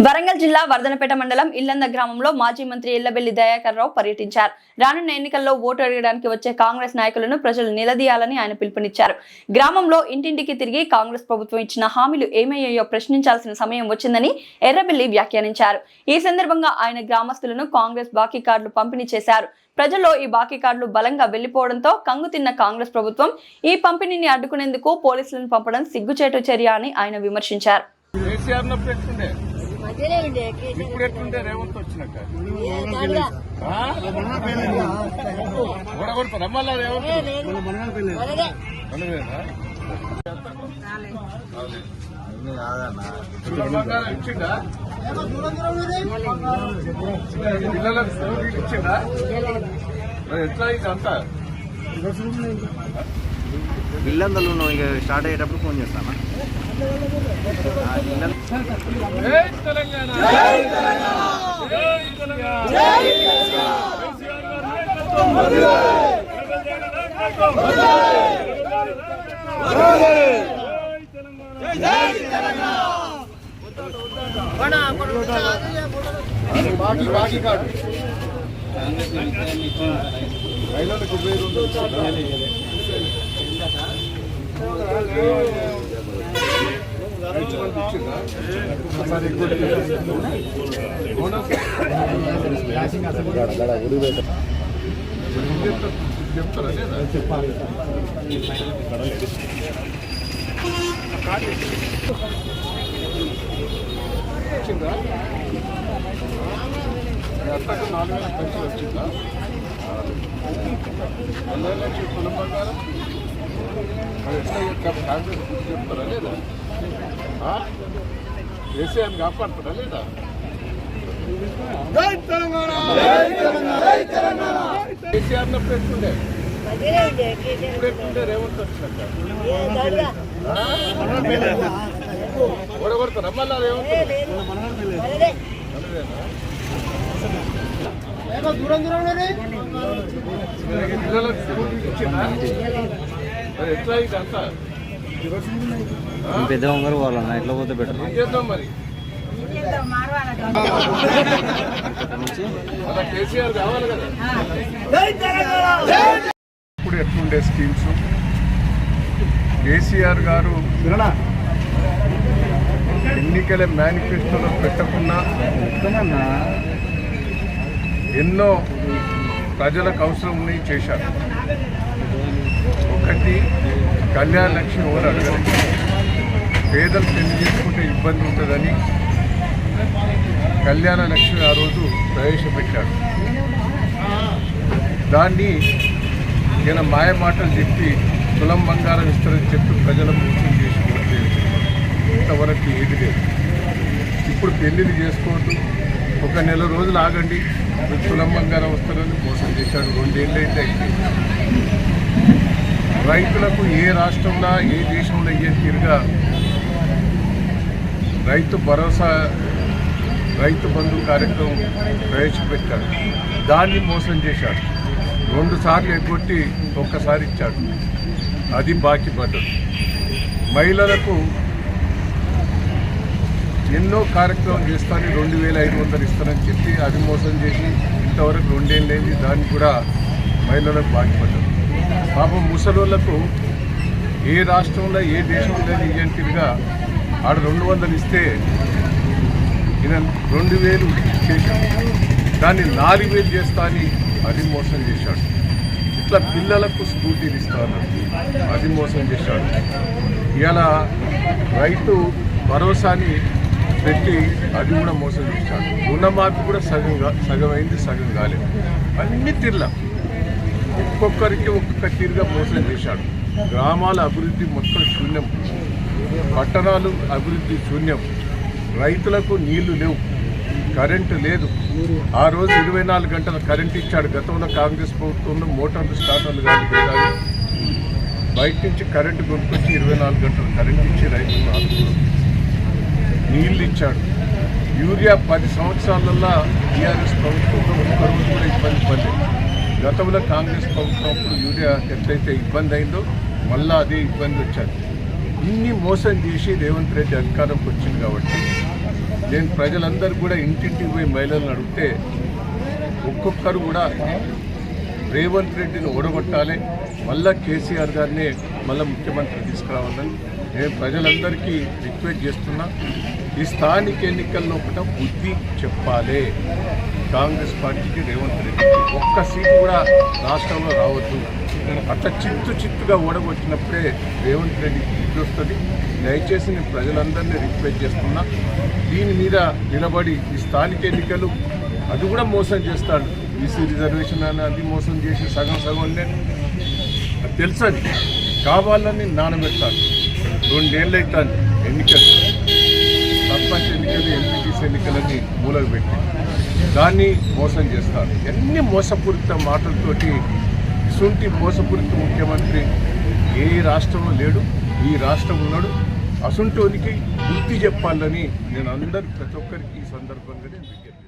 వరంగల్ జిల్లా వర్ధనపేట మండలం ఇల్లంద గ్రామంలో మాజీ మంత్రి ఎల్లబెల్లి దయాకర్ రావు పర్యటించారు. రానున్న ఎన్నికల్లో ఓటు అడగడానికి వచ్చే కాంగ్రెస్ నాయకులను ప్రజలు నిలదీయాలని ఆయన పిలుపునిచ్చారు. గ్రామంలో ఇంటింటికి తిరిగి కాంగ్రెస్ ప్రభుత్వం ఇచ్చిన హామీలు ఏమయ్యాయో ప్రశ్నించాల్సిన సమయం వచ్చిందని ఎర్రబెల్లి వ్యాఖ్యానించారు. ఈ సందర్భంగా ఆయన గ్రామస్తులను కాంగ్రెస్ బాకీ కార్డులు పంపిణీ చేశారు. ప్రజల్లో ఈ బాకీ కార్డులు బలంగా వెళ్లిపోవడంతో కంగుతిన్న కాంగ్రెస్ ప్రభుత్వం ఈ పంపిణీని అడ్డుకునేందుకు పోలీసులను పంపడం సిగ్గుచేటు చర్య అని ఆయన విమర్శించారు. ఇప్పుడు ఎట్లుంటే రేవంత్ వచ్చినాక రమ్మల్లా రేవంత్ ఇచ్చిండా పిల్లలకు స్కూల్ ఇచ్చిండా ఎట్లా ఇదంతా ఇల్లందరూ ఇంకా స్టార్ట్ అయ్యేటప్పుడు ఫోన్ చేస్తాను. బాకీ కార్డు మహిళలకు చెప్తారా లేదా చెప్పాలి. వచ్చిందా అత్తకు 4,000 పెన్షన్ వచ్చిందా? 2,000 నుంచి పొలం బంగారం మరి ఎట్లా కాంగ్రెస్ గుర్తు చెప్తారా లేదా? కేసీఆర్ని కాపాడుతారా లేదా? కేసీఆర్ నప్పుడు ఎట్లుండే ఇప్పుడు ఎట్లుండే రేవంత్ వచ్చినాక ఓడగొడతారా మళ్ళా రేవంత్? పిల్లలకు స్కూల్ ఇచ్చిందా ఎట్లా ఇదంతా పెద్ద ఉంగరు వాళ్ళన్నా ఎట్లా పోతే బెటర్ చేద్దాం మరి. అలా కేసీఆర్ కావాలి కదా. ఇప్పుడు ఎట్లుండే స్కీమ్స్ కేసీఆర్ గారు ఎన్నికల మేనిఫెస్టోలో పెట్టకున్నా ఎన్నో ప్రజలకు అవసరం ఉన్నాయి చేశారు. ఒకటి కళ్యాణ లక్ష్మి ఎవరు అడగరు, పేదలు పెళ్లి చేసుకుంటే ఇబ్బంది ఉంటుందని కళ్యాణ లక్ష్మి ఆ రోజు ప్రవేశపెట్టాడు. దాన్ని ఈయన మాయ మాటలు చెప్పి తులం బంగారం ఇస్తారని చెప్పి ప్రజల మోసం చేసి ఇంతవరకు ఏది లేదు. ఇప్పుడు పెళ్లిని చేసుకోవద్దు, ఒక నెల రోజులు ఆగండి, తులం బంగారం వస్తారని మోసం చేశాడు. 2 ఏళ్ళు అయితే అయిపోయింది. రైతులకు ఏ రాష్ట్రంలో ఏ దేశంలో అయ్యే తీరుగా రైతు భరోసా రైతు బంధు కార్యక్రమం ప్రవేశపెట్టాడు. దాన్ని మోసం చేశాడు. 2 సార్లు ఎగ్గొట్టి ఒక్కసారి ఇచ్చాడు, అది బాకీ పడ్డది. మహిళలకు ఎన్నో కార్యక్రమం చేస్తాను 2,500 ఇస్తానని చెప్పి అది మోసం చేసి ఇంతవరకు 2 ఏళ్ళు అయింది, దాన్ని కూడా మహిళలకు బాకీ పడ్డది. పాపం ముసలోళ్లకు ఏ రాష్ట్రంలో ఏ దేశంలో ఇయ్యంటిగా ఆడ 200 ఇస్తే ఈయన 2,000 చేశాడు. దాన్ని 4,000 చేస్తా అని అది మోసం చేశాడు. ఇట్లా పిల్లలకు స్కూటీలు ఇస్తాను అది మోసం చేశాడు. ఇలా రైతు భరోసాని పెట్టి అది కూడా మోసం చేశాడు. రుణమాఫీ కూడా సగం అయింది, సగం కాలేదు. అన్ని తీర్ల ఒక్కొక్కరికి ఒక్కొక్క తీరుగా మోసం చేశాడు. గ్రామాల అభివృద్ధి మొత్తం శూన్యం, పట్టణాలు అభివృద్ధి శూన్యం, రైతులకు నీళ్లు లేవు, కరెంటు లేదు. ఆ రోజు 24 గంటల కరెంటు ఇచ్చాడు. గతంలో కాంగ్రెస్ ప్రభుత్వంలో మోటార్లు స్టార్టర్లు కానీ బయట నుంచి కరెంటు కొనుక్కొచ్చి 24 గంటలు కరెంటు ఇచ్చి రైతులను ఆదుకున్నాడు. నీళ్లు ఇచ్చాడు. యూరియా 10 సంవత్సరాలలో టీఆర్ఎస్ ప్రభుత్వంలో ఒక్క రోజు కూడా ఇబ్బంది పడలేదు. గతంలో కాంగ్రెస్ ప్రభుత్వం యూరియా ఎట్లయితే ఇబ్బంది అయిందో మళ్ళీ అదే ఇబ్బంది వచ్చారు. ఇన్ని మోసం చేసి రేవంత్ రెడ్డి అధికారంకి వచ్చింది కాబట్టి నేను ప్రజలందరూ కూడా ఇంటింటికి పోయి మహిళలను అడిగితే ఒక్కొక్కరు కూడా రేవంత్ రెడ్డిని ఓడగొట్టాలి, మళ్ళా కేసీఆర్ గారిని మళ్ళీ ముఖ్యమంత్రి తీసుకురావాలని నేను ప్రజలందరికీ రిక్వెస్ట్ చేస్తున్నా. ఈ స్థానిక ఎన్నికల్లో కూడా బుద్ధి చెప్పాలి కాంగ్రెస్ పార్టీకి, రేవంత్ రెడ్డికి. ఒక్క సీటు కూడా రాష్ట్రంలో రావద్దు. అట్లా చిత్తుగా ఓడగొట్టినప్పుడే రేవంత్ రెడ్డికి బుద్ధి వస్తుంది. దయచేసి నేను ప్రజలందరినీ రిక్వెస్ట్ చేస్తున్నా, దీని మీద నిలబడి ఈ స్థానిక ఎన్నికలు అది కూడా మోసం చేస్తాడు. ఈసీ రిజర్వేషన్ అని అది మోసం చేసి సగం అది తెలుసు. అది కావాలని నానబెడతాడు. 2 ఏళ్ళు అవుతాను ఎన్నికలు, సర్పంచ్ ఎన్నికలు, ఎంపీటీసీ ఎన్నికలని మూలకు పెట్టి దాన్ని మోసం చేస్తారు. ఎన్ని మోసపూరిత మాటలతోటి ఇసుంటి మోసపూరిత ముఖ్యమంత్రి ఏ రాష్ట్రంలో లేడు, ఈ రాష్ట్రం ఉన్నాడు. అసుంటోనికి బుద్ధి చెప్పాలని నేను ప్రతి ఒక్కరికి ఈ సందర్భంగా నేను విజ్ఞప్తి